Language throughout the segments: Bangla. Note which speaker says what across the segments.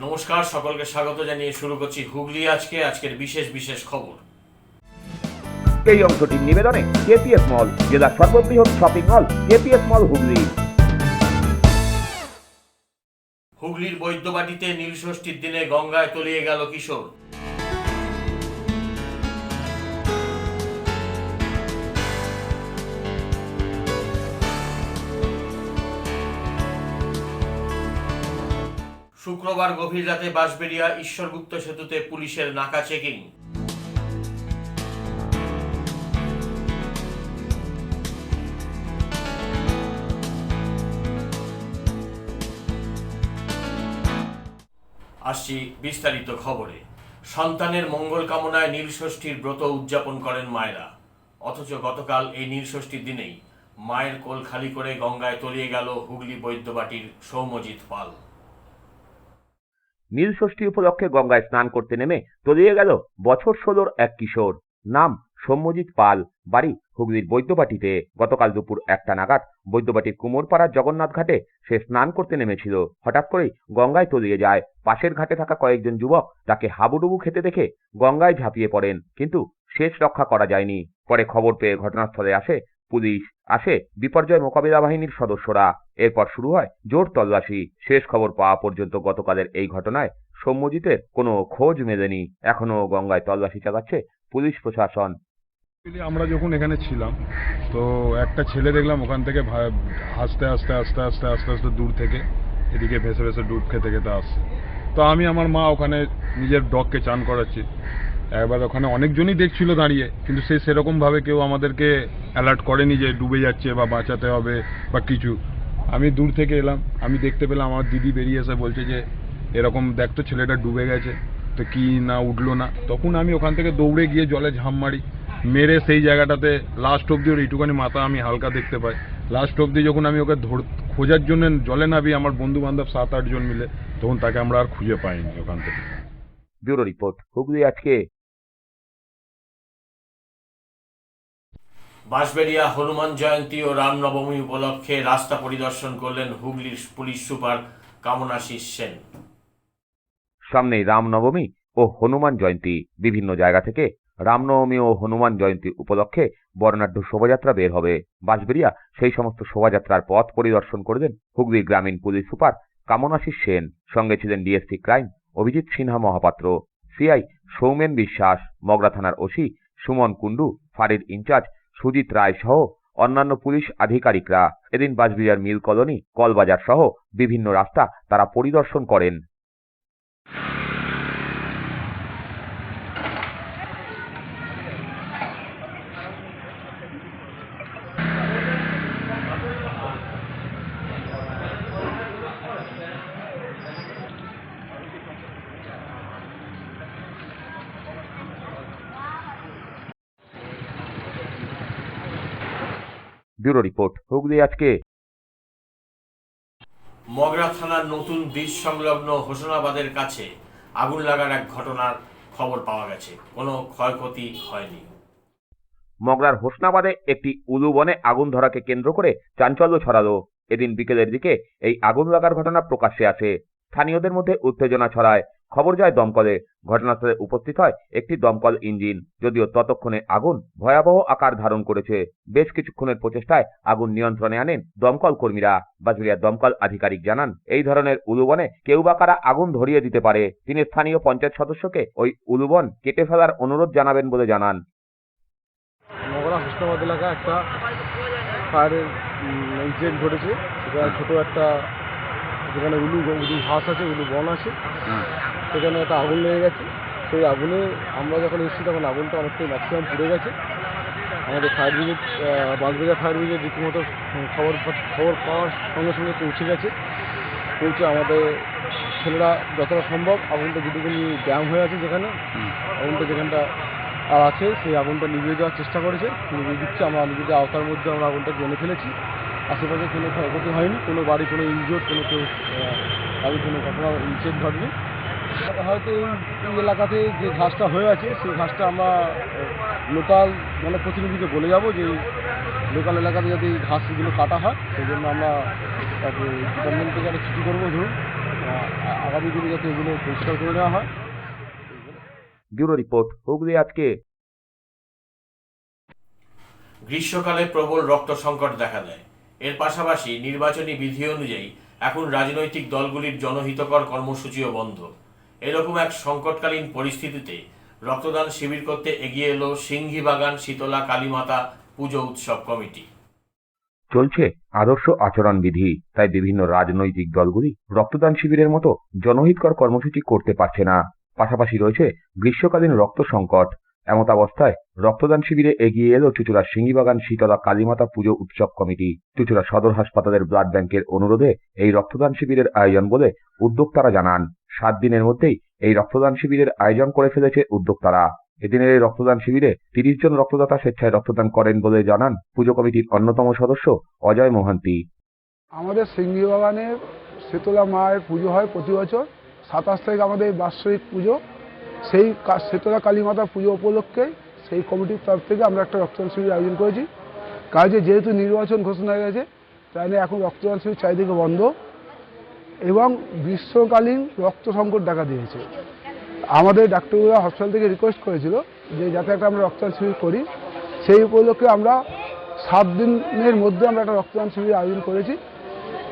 Speaker 1: নমস্কার, সকলকে স্বাগত জানিয়ে শুরু করছি হুগলি আজকের বিশেষ খবর।
Speaker 2: এই অংশটির নিবেদনে কেপিএস মল, জেলার সর্ববৃহৎ শপিং মল কেপিএস মল হুগলি।
Speaker 1: হুগলির বৈদ্যবাটিতে নীলষষ্ঠীর দিনে গঙ্গায় তলিয়ে গেল কিশোর। শুক্রবার গভীর রাতে বাঁশবেড়িয়া ঈশ্বরগুপ্ত সেতুতে পুলিশের নাকা চেকিং। আসছি বিস্তারিত খবরে। সন্তানের মঙ্গল কামনায় নীলষষ্ঠীর ব্রত উদযাপন করেন মায়েরা, অথচ গতকাল এই নীলষষ্ঠীর দিনেই মায়ের কোল খালি করে গঙ্গায় তলিয়ে গেল হুগলি বৈদ্যবাটির সৌম্যজিৎ পাল।
Speaker 2: নীলষষ্ঠী উপলক্ষে গঙ্গায় স্নান করতে নেমে তলিয়ে গেল বছর 16 এক কিশোর। নাম সৌম্যজিৎ পাল, বাড়ি হুগলির বৈদ্যবাটিতে। গতকাল দুপুর 1টা নাগাদ বৈদ্যবাটির কুমোরপাড়ার জগন্নাথ ঘাটে সে স্নান করতে নেমেছিল। হঠাৎ করেই গঙ্গায় তলিয়ে যায়। পাশের ঘাটে থাকা কয়েকজন যুবক তাকে হাবুডুবু খেতে দেখে গঙ্গায় ঝাঁপিয়ে পড়েন, কিন্তু শেষ রক্ষা করা যায়নি। পরে খবর পেয়ে ঘটনাস্থলে আসে পুলিশ, আসে বিপর্যয় মোকাবিলা বাহিনীর সদস্যরা। এরপর শুরু হয় জোর তল্লাশি। শেষ খবর পাওয়া পর্যন্ত গতকালের এই ঘটনায় সৌম্যজিতের কোনো খোঁজ মেলেনি। এখনো গঙ্গায় তল্লাশি চালাচ্ছে পুলিশ প্রশাসন।
Speaker 3: আমরা যখন এখানে ছিলাম তো একটা ছেলে দেখলাম ওখান থেকে আস্তে আস্তে আস্তে আস্তে আস্তে আস্তে দূর থেকে এদিকে ভেসে ভেসে ডুব খেতে খেতে আসছে। তো আমি আমার মা ওখানে নিজের ডগকে চান করাচ্ছি। একবার ওখানে অনেকজনই দেখছিল দাঁড়িয়ে, কিন্তু সেরকমভাবে কেউ আমাদেরকে অ্যালার্ট করেনি যে ডুবে যাচ্ছে বা বাঁচাতে হবে বা কিছু। আমি দূর থেকে এলাম, আমি দেখতে পেলাম আমার দিদি বেরিয়ে এসে বলছে যে এরকম দেখতো ছেলেটা ডুবে গেছে, তো কি না উঠলো না। তখন আমি ওখান থেকে দৌড়ে গিয়ে জলে ঝাঁপ মারি, মেরে সেই জায়গাটাতে লাস্ট অব্দি ওর এইটুখানি মাথা আমি হালকা দেখতে পাই। লাস্ট অব্দি যখন আমি ওকে খোঁজার জন্য জলে নামি, আমার বন্ধু বান্ধব 7-8 জন মিলে, তখন তাকে আমরা আর খুঁজে পাইনি ওখান থেকে।
Speaker 2: ব্যুরো রিপোর্ট, হুগলি আজকে।
Speaker 1: বাঁশবেড়িয়া হনুমান জয়ন্তী ও রামনবমী উপলক্ষে রাস্তা পরিদর্শন করলেন হুগলির পুলিশ সুপার কামনাশিস সেন।
Speaker 2: সামনেই রামনবমী ও হনুমান জয়ন্তী। বিভিন্ন জায়গা থেকে রামনবমী ও হনুমান জয়ন্তী উপলক্ষে বর্ণাঢ্য শোভাযাত্রা বের হবে। বাঁশবেড়িয়া সেই সমস্ত শোভাযাত্রার পথ পরিদর্শন করলেন হুগলি গ্রামীণ পুলিশ সুপার কামনাশিস সেন। সঙ্গে ছিলেন DSP crime Abhijit Sinha Mahapatra, CI Soumen Biswas, Magra থানার ওসি সুমন কুণ্ডু, ফাঁড়ির ইনচার্জ সুজিত রায় সহ অন্যান্য পুলিশ আধিকারিকরা। এদিন বাঁশবেড়িয়ার মিল কলোনি, কলবাজার সহ বিভিন্ন রাস্তা তারা পরিদর্শন করেন। ব্যুরো রিপোর্ট, হুগলি আজকে।
Speaker 1: মগরা থানার নতুন ব্রিজ সংলগ্ন হোসনাবাদের কাছে আগুন লাগার এক ঘটনার খবর পাওয়া গেছে। কোনো ক্ষয়ক্ষতি হয়নি।
Speaker 2: মগরার হোসনাবাদে একটি উলু বনে আগুন ধরাকে কেন্দ্র করে চাঞ্চল্য ছড়ালো। এদিন বিকেলের দিকে এই আগুন লাগার ঘটনা প্রকাশ্যে আসে। স্থানীয়দের মধ্যে উত্তেজনা ছড়ায়। খবর যায় দমকলে। ঘটনাস্থলে উপস্থিত হয় একটি দমকল ইঞ্জিন। যদিও ততক্ষণে আগুন ভয়াবহ আকার ধারণ করেছে। বেশ কিছুক্ষণের প্রচেষ্টায় আগুন নিয়ন্ত্রণে আনেন দমকল কর্মীরা। বাঁশবেড়িয়া দমকল আধিকারিক জানান, এই ধরনের উলুবনে কেউ বা কারা আগুন ধরিয়ে দিতে পারে। তিনি স্থানীয় পঞ্চায়েত সদস্যকে ওই উলুবন কেটে ফেলার অনুরোধ জানাবেন বলে জানান।
Speaker 4: মগরা হোসনাবাদ এলাকা একটা ফায়ারের ইনসিডেন্ট ঘটেছে। সেখানে ছোটো একটা, যেখানে উলু ঘাস আছে, উলু বন আছে, সেখানে একটা আগুন লেগে গেছে। সেই আগুনে আমরা যখন এসেছি তখন আগুনটা অনেকটাই ম্যাক্সিমাম পুড়ে গেছে। আমাদের fire brigade, Bansberia fire brigade রীতিমতো খবর পাওয়ার সঙ্গে সঙ্গে পৌঁছে গেছে। পৌঁছে আমাদের ছেলেরা যতটা সম্ভব আগুনটা যেটুকুনি ড্যাম হয়ে আছে, যেখানে আগুনটা যেখানটা আর আছে, সেই আগুনটা নিভিয়ে দেওয়ার চেষ্টা করেছে, নিভিয়ে দিচ্ছে। আমরা নিজেদের আওতার মধ্যে আমরা আগুনটাকে এনে ফেলেছি। আশেপাশে কোনো ক্ষয়ক্ষতি হয়নি, কোনো বাড়ি কোনো ইনজিওর, কোনো কেউ বাড়ির কোনো ঘটনা ইনসিডেন্ট ঘটেনি। হয়তো এই এলাকাতে যে ঘাসটা হয়ে আছে, সেই ঘাসটা আমরা লোকাল জনপ্রতিনিধিকে বলে যাব যে লোকাল এলাকাতে যাতে এই ঘাসগুলো কাটা হয়, সেই জন্য আমরা ডিপার্টমেন্ট থেকে একটা চিঠি করবো। ধরুন আগামী দিনে যাতে এগুলো পরিষ্কার করে নেওয়া হয়।
Speaker 2: ব্যুরো রিপোর্ট, হুগলি আজকে।
Speaker 1: গ্রীষ্মকালে প্রবল রক্ত সংকট দেখা দেয়। এর পাশাপাশি নির্বাচনী বিধি অনুযায়ী এখন রাজনৈতিক দলগুলির জনহিতকর কর্মসূচিও বন্ধ। এরকম এক সংকটকালীন পরিস্থিতিতে রক্তদান শিবির করতে এগিয়ে এলো সিংহীবাগান শীতলা কালীমাতা পুজো উৎসব কমিটি।
Speaker 2: চলছে আদর্শ আচরণবিধি, তাই বিভিন্ন রাজনৈতিক দলগুলি রক্তদান শিবিরের মতো জনহিতকর কর্মসূচি করতে পারছে না। পাশাপাশি রয়েছে গ্রীষ্মকালীন রক্ত সংকট। এমতাবস্থায় রক্তদান শিবিরে এগিয়ে এলো চুঁচুড়া সিংহীবাগান শীতলা কালীমাতা পুজো উৎসব কমিটি। চুঁচুড়া সদর হাসপাতালের ব্লাড ব্যাংকের অনুরোধে এই রক্তদান শিবিরের আয়োজন বলে উদ্যোক্তারা জানান। 7 দিনের মধ্যেই এই রক্তদান শিবিরের আয়োজন করে ফেলেছে উদ্যোক্তারা। এদিনের এই রক্তদান শিবিরে 30 জন রক্তদাতা স্বেচ্ছায় রক্তদান করেন বলে জানান পুজো কমিটির অন্যতম সদস্য অজয় মোহান্তি।
Speaker 5: আমাদের সিংহীবাগানে শীতলা মায়ের পুজো হয় প্রতি বছর। 27 তারিখ আমাদের বাৎসরিক পুজো। সেই শীতলা কালীমাতা পুজো উপলক্ষে সেই কমিটির তরফ থেকে আমরা একটা রক্তদান শিবির আয়োজন করেছি। কাজে যেহেতু নির্বাচন ঘোষণা হয়ে গেছে, তাই নিয়ে এখন রক্তদান শিবির চারিদিকে বন্ধ এবং গ্রীষ্মকালীন রক্ত সংকট দেখা দিয়েছে। আমাদের ডাক্তারবাবুরা হসপিটাল থেকে রিকোয়েস্ট করেছিল যে যাতে একটা আমরা রক্তদান শিবির করি। সেই উপলক্ষে আমরা 7 দিনের মধ্যে আমরা একটা রক্তদান শিবির আয়োজন করেছি,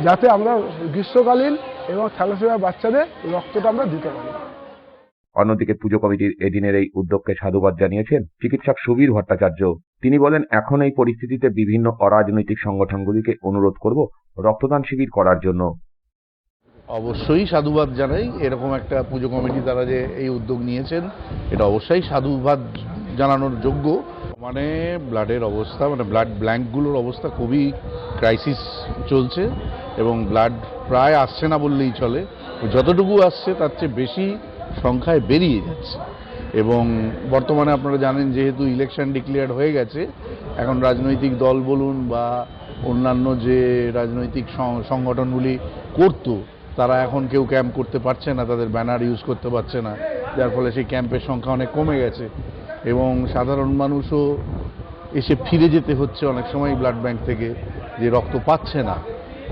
Speaker 5: যাতে আমরা গ্রীষ্মকালীন এবং থ্যালাসেমিয়া বাচ্চাদের রক্তটা আমরা দিতে পারি।
Speaker 2: অন্যদিকে পুজো কমিটির এদিনের এই উদ্যোগকে সাধুবাদ জানিয়েছেন চিকিৎসক সুবীর ভট্টাচার্য। তিনি বলেন, এখন এই পরিস্থিতিতে বিভিন্ন অরাজনৈতিক সংগঠনগুলিকে অনুরোধ করব রক্তদান শিবির করার জন্য।
Speaker 6: অবশ্যই সাধুবাদ জানাই। এরকম একটা পুজো কমিটি তারা যে এই উদ্যোগ নিয়েছেন, এটা অবশ্যই সাধুবাদ জানানোর যোগ্য। মানে ব্লাডের অবস্থা, মানে ব্লাড ব্যাঙ্কগুলোর অবস্থা খুবই ক্রাইসিস চলছে এবং ব্লাড প্রায় আসছে না বললেই চলে। যতটুকু আসছে তার চেয়ে বেশি সংখ্যায় বেরিয়ে যাচ্ছে। এবং বর্তমানে আপনারা জানেন, যেহেতু ইলেকশন ডিক্লেয়ার হয়ে গেছে, এখন রাজনৈতিক দল বলুন বা অন্যান্য যে রাজনৈতিক সংগঠনগুলি করতো, তারা এখন কেউ ক্যাম্প করতে পারছে না, তাদের ব্যানার ইউজ করতে পারছে না, যার ফলে সেই ক্যাম্পের সংখ্যা অনেক কমে গেছে এবং সাধারণ মানুষও এসে ফিরে যেতে হচ্ছে অনেক সময় ব্লাড ব্যাংক থেকে, যে রক্ত পাচ্ছে না।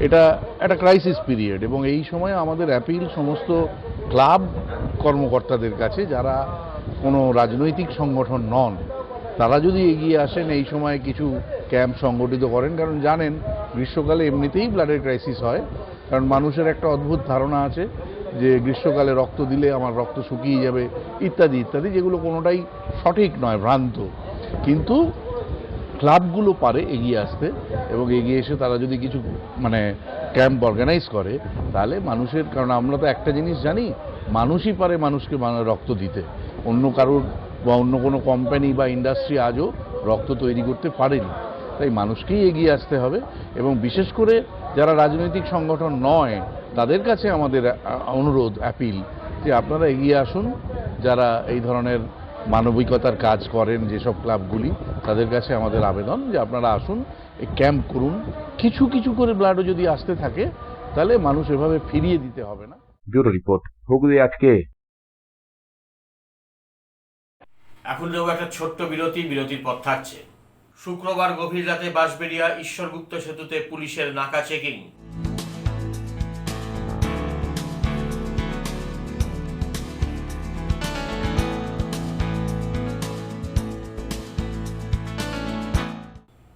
Speaker 6: এটা একটা ক্রাইসিস পিরিয়ড এবং এই সময় আমাদের অ্যাপিল সমস্ত ক্লাব কর্মকর্তাদের কাছে, যারা কোনো রাজনৈতিক সংগঠন নন, তারা যদি এগিয়ে আসেন এই সময় কিছু ক্যাম্প সংগঠিত করেন। কারণ জানেন, গ্রীষ্মকালে এমনিতেই ব্লাডের ক্রাইসিস হয়। কারণ মানুষের একটা অদ্ভুত ধারণা আছে যে গ্রীষ্মকালে রক্ত দিলে আমার রক্ত শুকিয়ে যাবে ইত্যাদি ইত্যাদি, যেগুলো কোনোটাই সঠিক নয়, ভ্রান্ত। কিন্তু ক্লাবগুলো পারে এগিয়ে আসতে এবং এগিয়ে এসে তারা যদি কিছু ক্যাম্প অর্গানাইজ করে, তাহলে মানুষের, কারণ আমরা তো একটা জিনিস জানি, মানুষই পারে মানুষকে রক্ত দিতে। অন্য কারোর বা অন্য কোনো কোম্পানি বা ইন্ডাস্ট্রি আজও রক্ত তৈরি করতে পারেনি। তাই মানুষকেই এগিয়ে আসতে হবে এবং বিশেষ করে যারা রাজনৈতিক সংগঠন নয়, তাদের কাছে আমাদের অনুরোধ, অ্যাপিল, যে আপনারা এগিয়ে আসুন। যারা এই ধরনের মানবিকতার কাজ করেন যেসব ক্লাবগুলি, তাদের কাছে আমাদের আবেদন যে আপনারা আসুন, এই ক্যাম্প করুন। কিছু কিছু করে ব্লাডও যদি আসতে থাকে, তাহলে মানুষ এভাবে ফিরিয়ে দিতে হবে না।
Speaker 2: ব্যুরো রিপোর্ট, হুগলি আজকে।
Speaker 1: এখন দেবো একটা ছোট্ট বিরতির পর থাকছে। শুক্রবার গভীর রাতে বাঁশবেড়িয়া ঈশ্বরগুপ্ত সেতুতে পুলিশের নাকা চেকিং।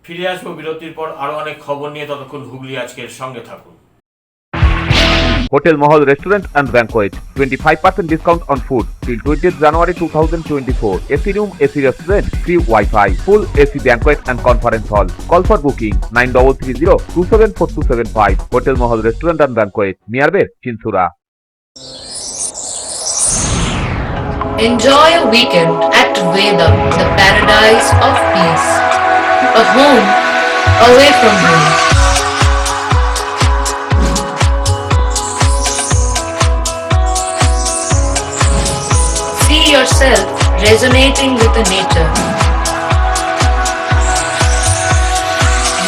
Speaker 1: ফিরে আসবো বিরতির পর আরো অনেক খবর নিয়ে। ততক্ষণ হুগলি আজকের সঙ্গে থাকুন।
Speaker 2: Hotel Mahal Restaurant and Banquet, 25% discount on food till 20th January 2024. AC room, AC restaurant, free Wi-Fi, full AC banquet and conference hall. Call for booking 9330-274275. Hotel Mahal Restaurant and Banquet, nearby Chinsura.
Speaker 7: Enjoy a weekend at Vedam, the paradise of peace. A home away from home. See yourself resonating with the nature.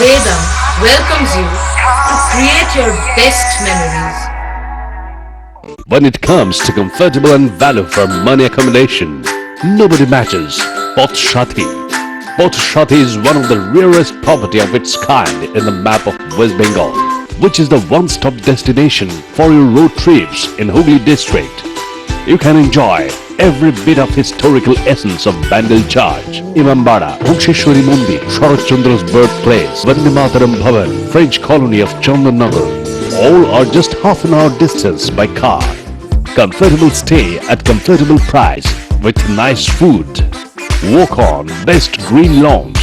Speaker 7: Vedam welcomes you to create your best memories.
Speaker 8: When it comes to comfortable and value for money accommodation, nobody matches Pothshati. Pothshati is one of the rarest property of its kind in the map of West Bengal. which is the one-stop destination for your road trips in Hooghly district. You can enjoy every bit of historical essence of Bandel Church, Imambara, Bhuksheshwari Mandir, Sharat Chandra's birthplace, Vande Mataram Bhavan, French colony of Chandannagar. All are just half an hour distance by car. Comfortable stay at comfortable price with nice food. Walk on best green lawns,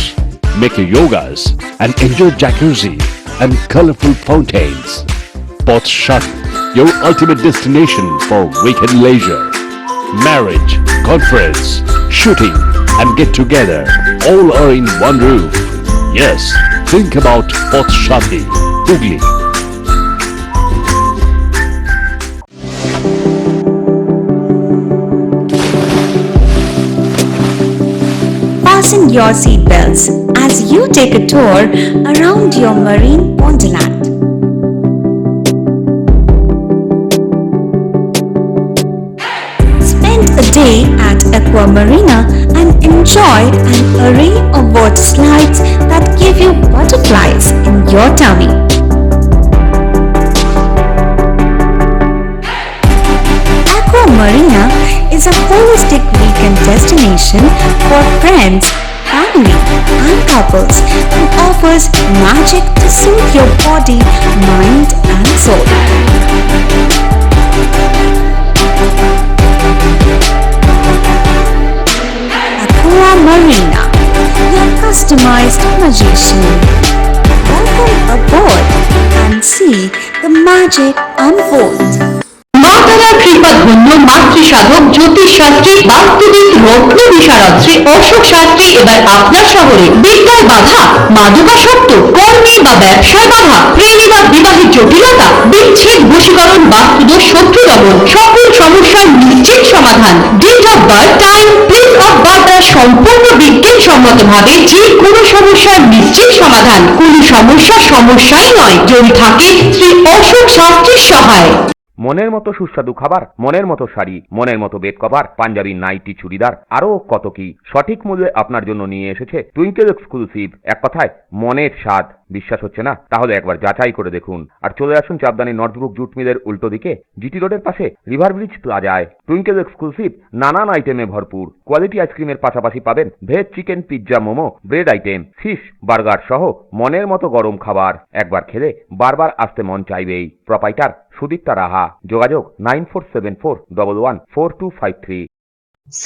Speaker 8: make your yogas and enjoy jacuzzi and colorful fountains. Poth Shati, your ultimate destination for weekend leisure. Marriage, conference, shooting and get together all are in one roof. Yes, think about Poth Shati, Hooghly.
Speaker 9: Fasten your seatbelts as you take a tour around your marine wonderland. Spend a day at Aqua Marina and enjoy an array of water slides that give you butterflies in your tummy. Aqua Marina is a holistic weekend destination for friends, family and couples and offers magic to soothe your body, mind and soul. Aqua Marina, your customized magician. Welcome aboard and see the magic unfold.
Speaker 7: মা তারা কৃপা ধন্য মাতৃসাধক জ্যোতিষ শাস্ত্রী বাস্তুবিদ রত্ন বিশারদ শ্রী অশোক শাস্ত্রী এবার আপনার শহরে। বিদ্যায় বাধা, মাদকাসক্ত, কর্মে বা ব্যবসায় বাধা, প্রেমে বা বিবাহের জটিলতা, বিচ্ছেদ, বশীকরণ, বাস্তুদোষ, শত্রু দমন, সকল সমস্যার নিশ্চিত সমাধান। Date of birth, time, place of birth দ্বারা সম্পূর্ণ বিজ্ঞানসম্মতভাবে যে কোনো সমস্যার নিশ্চিত সমাধান। কোনো সমস্যাই নয় যদি থাকে শ্রী অশোক শাস্ত্রীর সহায়।
Speaker 2: মনের মতো সুস্বাদু খাবার, মনের মতো শাড়ি, মনের মতো bed cover, panjabi, nightie, churidar আরো কত কি সঠিক মূল্যে আপনার জন্য নিয়ে এসেছে টুইঙ্কেল এক্সক্লুসিভ। এক কথায় মনের স্বাদ। বিশ্বাস হচ্ছে না? তাহলে একবার যাচাই করে দেখুন। আর চলে আসুন চাপদানি নর্থব্রুক জুট মিলের উল্টো দিকে জিটি রোডের পাশে রিভার ব্রিজ প্লাজায়। টুইঙ্কেল এক্সক্লুসিভ নানান আইটেমে ভরপুর। কোয়ালিটি আইসক্রিমের পাশাপাশি পাবেন veg, chicken, pizza, momo, bread item, fish, burger সহ মনের মতো গরম খাবার। একবার খেলে বারবার আসতে মন চাইবেই। প্রোপাইটার সুদীপ্তা রাহা। যোগাযোগ 9474114253।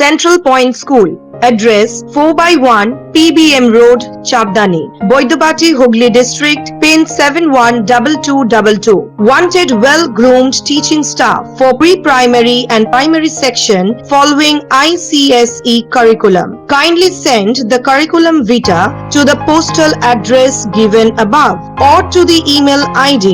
Speaker 10: Central Point School. Address 4/1 PBM Road, Chavdani, Boidapati, Hooghly District, PIN 712222. Wanted well-groomed teaching staff for pre-primary and primary section following ICSE curriculum. Kindly send the curriculum vitae to the postal address given above or to the email ID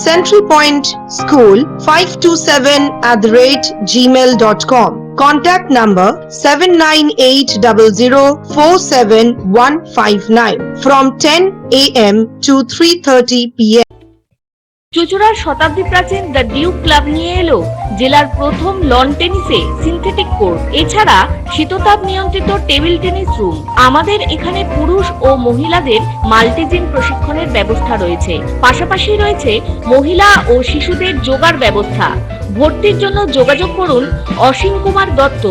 Speaker 10: centralpointschool527@gmail.com. Contact number 7980047159 from 10 a.m. to 3:30 p.m.
Speaker 11: চুঁচুড়ার শতাব্দী প্রাচীন দ্য ডিউক ক্লাব নিয়ে এলো জেলার প্রথম লন টেনিসে সিনথেটিক কোর্ট, এছাড়া শীততাপ নিয়ন্ত্রিত টেবিল টেনিস রুম। আমাদের এখানে পুরুষ ও মহিলাদের মাল্টিজিম প্রশিক্ষণের ব্যবস্থা রয়েছে, পাশাপাশি রয়েছে মহিলা ও শিশুদের যোগার ব্যবস্থা। ভর্তির জন্য যোগাযোগ করুন Asim Kumar Dutta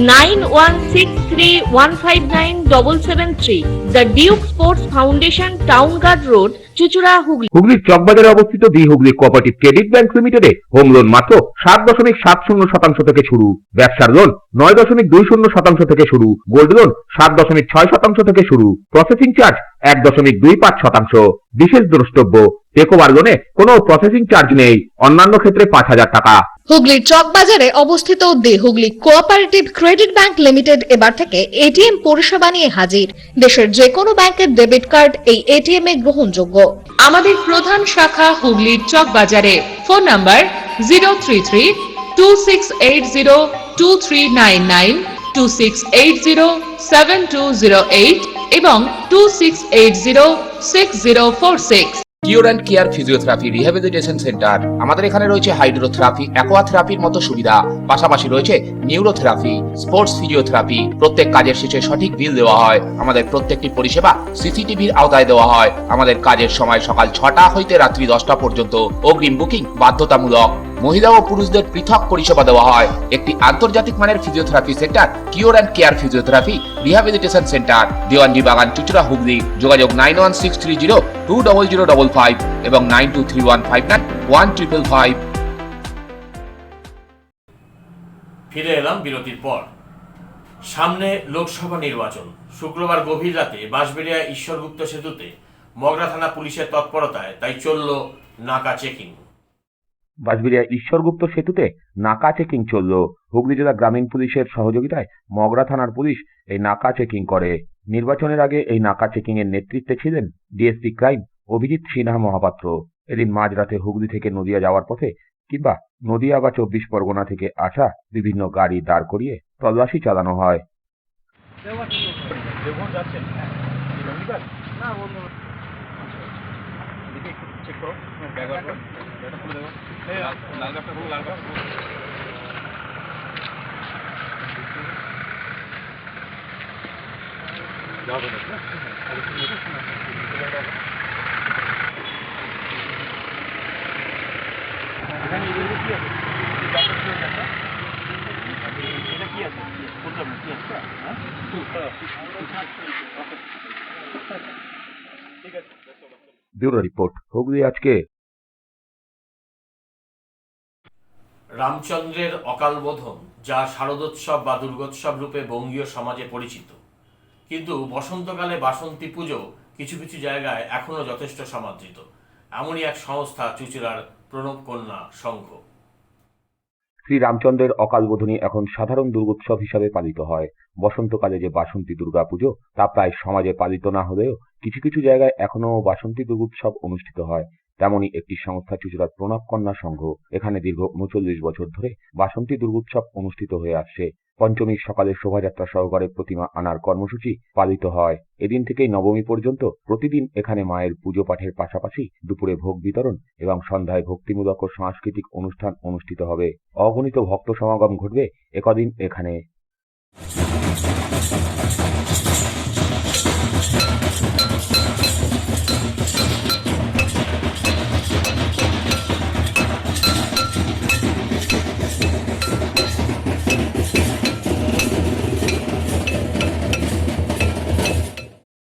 Speaker 11: 9163159773। The Duke sports foundation, town guard road, চুঁচুড়া, হুগলি।
Speaker 2: হুগলির চকবাজারে অবস্থিত the Hooghly cooperative credit bank লিমিটেডে হোম লোন মাত্র 7.70% থেকে শুরু, ব্যবসার লোন 9.20% থেকে শুরু, গোল্ড লোন 7.6% থেকে শুরু, প্রসেসিং চার্জ 1.25%। বিশেষ দ্রষ্টব্য, টেকওভার লোনে কোনো প্রসেসিং চার্জ নেই, অন্যান্য ক্ষেত্রে 5,000 টাকা।
Speaker 12: হুগলির চকবাজারে অবস্থিত the Hooghly cooperative credit bank limited এবার থেকে এটিএম পরিষেবা নিয়ে হাজির। দেশের যে কোনো ব্যাংকের ডেবিট কার্ড এই এটিএম এ গ্রহণযোগ্য।
Speaker 13: আমাদের প্রধান শাখা হুগলির চকবাজারে। ফোন নাম্বার 033-2680-2399, 2680-7208 এবং 2680-6046।
Speaker 14: Cure and care physiotherapy rehabilitation centre. আমাদের এখানে রয়েছে হাইড্রোথেরাপি, অ্যাকোয়াথেরাপির মতো সুবিধা, পাশাপাশি রয়েছে নিউরোথেরাপি, স্পোর্টস ফিজিওথেরাপি। প্রত্যেক কাজের শেষে সঠিক বিল দেওয়া হয়। আমাদের প্রত্যেকটি পরিষেবা সিসিটিভির আওতায় দেওয়া হয়। আমাদের কাজের সময় সকাল 6টা হইতে রাত্রি 10টা পর্যন্ত। অগ্রিম বুকিং বাধ্যতামূলক। মহিলা ও পুরুষদের পৃথক পরিষেবা দেওয়া হয়। একটি আন্তর্জাতিক মানের physiotherapy centre, cure and care physiotherapy rehabilitation centre, Dewanji বাগান, চুচুড়া, হুগলি। যোগাযোগ 9163020055 এবং 9231591555।
Speaker 1: ফিরে এলাম বিরতির পর। সামনে লোকসভা নির্বাচন। শুক্রবার গভীর রাতে বাঁশবেড়িয়া ঈশ্বরগুপ্ত সেতুতে মগরা থানা পুলিশের তৎপরতায় তাই চলল নাকা চেকিং।
Speaker 2: বাঁশবেড়িয়া ঈশ্বরগুপ্ত সেতুতে নাকা চেকিং চলল। হুগলি জেলা গ্রামীণ পুলিশের সহযোগিতায় মগরা থানার পুলিশ এই নাকা চেকিং করে। নির্বাচনের আগে এই নাকা চেকিং এর নেতৃত্বে ছিলেন ডিএসপি ক্রাইম অভিজিৎ সিনহা মহাপাত্র। এদিন মাঝরাতে হুগলি থেকে নদিয়া যাওয়ার পথে কিংবা নদিয়া বা 24 পরগনা থেকে আসা বিভিন্ন গাড়ি দাঁড় করিয়ে তল্লাশি চালানো হয়। ব্যুরো রিপোর্ট, হুগলি আজকে।
Speaker 1: রামচন্দ্রের অকালবোধন, যা শারদোৎসব বা দুর্গোৎসব রূপে বঙ্গীয় সমাজে পরিচিত, কিন্তু বসন্তকালে বাসন্তী পুজো কিছু কিছু জায়গায় এখনো যথেষ্ট সমাদৃত। এমনই এক সংস্থা চুঁচুড়ার প্রণব কন্যা সংঘ।
Speaker 2: শ্রী রামচন্দ্রের অকালবোধনী এখন সাধারণ দুর্গোৎসব হিসাবে পালিত হয়। বসন্তকালে যে বাসন্তী দুর্গা পুজো তা প্রায় সমাজে পালিত না হলেও কিছু কিছু জায়গায় এখনো বাসন্তী দুর্গোৎসব অনুষ্ঠিত হয়। তেমনই একটি সংস্থা চুঁচুড়ার প্রণব কন্যা সংঘ। এখানে দীর্ঘ 39 বছর ধরে বাসন্তী দুর্গোৎসব অনুষ্ঠিত হয়ে আসছে। পঞ্চমীর সকালে শোভাযাত্রা সহকারে প্রতিমা আনার কর্মসূচি পালিত হয়। এদিন থেকেই নবমী পর্যন্ত প্রতিদিন এখানে মায়ের পুজো পাঠের পাশাপাশি দুপুরে ভোগ বিতরণ এবং সন্ধ্যায় ভক্তিমূলক ও সাংস্কৃতিক অনুষ্ঠান অনুষ্ঠিত হবে। অগণিত ভক্ত সমাগম ঘটবে একদিন এখানে।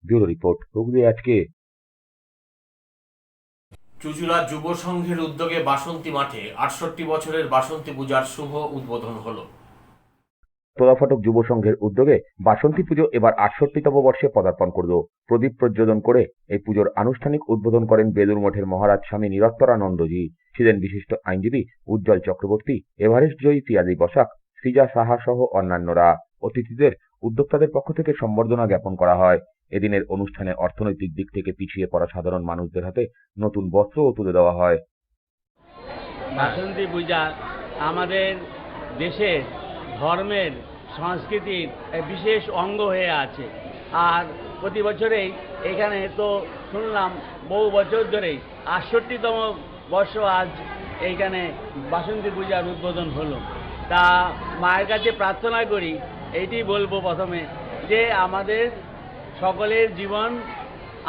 Speaker 2: ব্যুরো রিপোর্ট, হুগলি আজকে।
Speaker 1: চুঁচুড়া যুব সংঘের উদ্যোগে বাসন্তী মাঠে 68 বছরের বাসন্তী পূজার শুভ উদ্বোধন হলো।
Speaker 2: তোলাফটক যুব সংঘের উদ্যোগে বাসন্তী পুজো এবার 68তম বর্ষে পদার্পণ করল। প্রদীপ প্রজ্বলন করে এই পুজোর আনুষ্ঠানিক উদ্বোধন করেন বেলুর মঠের মহারাজ স্বামী নিরত্তরানন্দজি। ছিলেন বিশিষ্ট আইনজীবী উজ্জ্বল চক্রবর্তী, এভারেস্ট জয়ী পিয়ালি বসাক, সৃজা সাহা সহ অন্যান্যরা। অতিথিদের উদ্যোক্তাদের পক্ষ থেকে সম্বর্ধনা জ্ঞাপন করা হয়। এদিনের অনুষ্ঠানে অর্থনৈতিক দিক থেকে পিছিয়ে পড়া সাধারণ মানুষদের হাতে নতুন বস্ত্রও তুলে দেওয়া হয়।
Speaker 15: বাসন্তী পূজা আমাদের দেশের ধর্মের সংস্কৃতির বিশেষ অঙ্গ হয়ে আছে। আর প্রতি বছরেই এখানে তো শুনলাম বহু বছর ধরেই 68তম বর্ষ আজ এইখানে বাসন্তী পূজার উদ্বোধন হলো। তা মায়ের কাছে প্রার্থনা করি, এইটি বলবো প্রথমে, যে আমাদের সকলের জীবন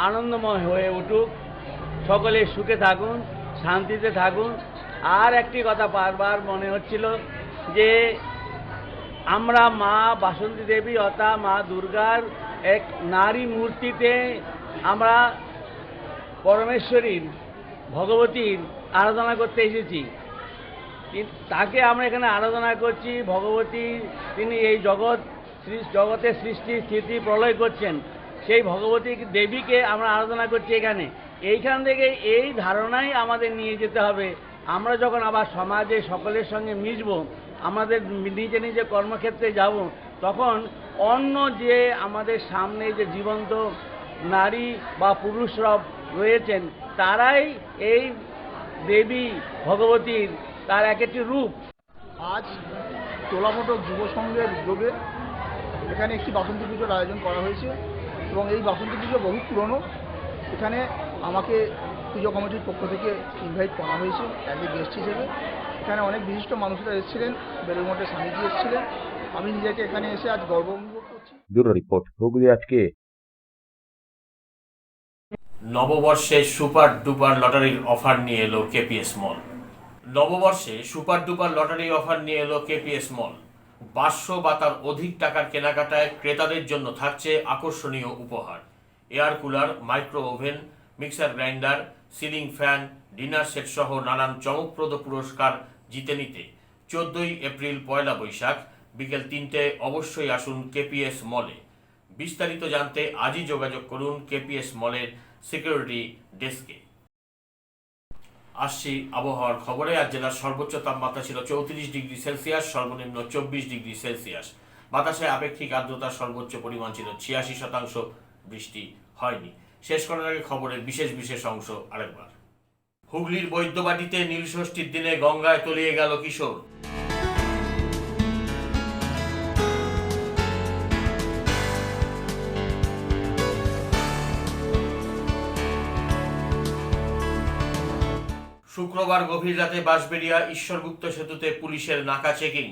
Speaker 15: আনন্দময় হয়ে উঠুক, সকলে সুখে থাকুন, শান্তিতে থাকুন। আর একটি কথা বারবার মনে হচ্ছিল যে আমরা মা বাসন্তী দেবী অর্থাৎ মা দুর্গার এক নারী মূর্তিতে আমরা পরমেশ্বরীর ভগবতীর আরাধনা করতে এসেছি। তাকে আমরা এখানে আরাধনা করছি। ভগবতী তিনি এই জগতের সৃষ্টি স্থিতি প্রলয় করছেন, সেই ভগবতী দেবীকে আমরা আরাধনা করছি এখানে। এইখান থেকে এই ধারণাই আমাদের নিয়ে যেতে হবে। আমরা যখন আবার সমাজে সকলের সঙ্গে মিশব, আমাদের নিজে নিজে কর্মক্ষেত্রে যাব, তখন অন্য যে আমাদের সামনে যে জীবন্ত নারী বা পুরুষরা রয়েছেন, তারাই এই দেবী ভগবতীর তার এক একটি রূপ।
Speaker 16: আজ তোলাফটক যুব সংঘের উদ্যোগে এখানে একটি বাসন্তী পুজোর আয়োজন করা হয়েছে এবং এই বাসন্তী পুজো বহু পুরনো। এখানে আমাকে পুজো কমিটির পক্ষ থেকে ইনভাইট করা হয়েছে অ্যাজ এ গেস্ট হিসেবে। এখানে অনেক বিশিষ্ট মানুষরা এসেছিলেন, বেলুড়মঠের স্বামীজি এসেছিলেন। আমি নিজেকে এখানে এসে আজ গর্ব অনুভব করছি।
Speaker 2: ব্যুরো রিপোর্ট, হুগলি আজকে।
Speaker 1: নববর্ষে সুপার ডুপার লটারির অফার নিয়ে এলো কেপিএস মল। নববর্ষে সুপার ডুপার লটারি অফার নিয়ে এলো কেপিএস মল। 500 বা তার অধিক টাকার কেনাকাটায় ক্রেতাদের জন্য থাকছে আকর্ষণীয় উপহার। Air cooler, micro oven, mixer grinder, ceiling fan, dinner set সহ নানান চমকপ্রদ পুরস্কার জিতে নিতে 14ই এপ্রিল পয়লা বৈশাখ বিকেল 3টায় অবশ্যই আসুন কেপিএস মলে। বিস্তারিত জানতে আজই যোগাযোগ করুন কেপিএস মলের সিকিউরিটি ডেস্কে। আসছি আবহাওয়ার খবরে। আজ জেলার সর্বোচ্চ তাপমাত্রা ছিল 34 ডিগ্রি সেলসিয়াস, সর্বনিম্ন 24 ডিগ্রি সেলসিয়াস। বাতাসে আপেক্ষিক আর্দ্রতার সর্বোচ্চ পরিমাণ ছিল 86%। বৃষ্টি হয়নি। শেষ করার আগে খবরের বিশেষ অংশ আরেকবার। হুগলির বৈদ্যবাটিতে নীলষষ্ঠীর দিনে গঙ্গায় তলিয়ে গেল কিশোর। শুক্রবার গভীর রাতে বাঁশবেড়িয়া ঈশ্বরগুপ্ত সেতুতে পুলিশের নাকা চেকিং।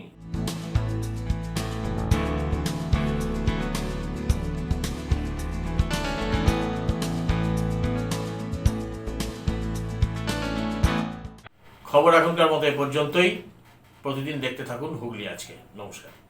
Speaker 1: খবর এখনকার মতো এ পর্যন্তই। প্রতিদিন দেখতে থাকুন হুগলি আজকে। নমস্কার।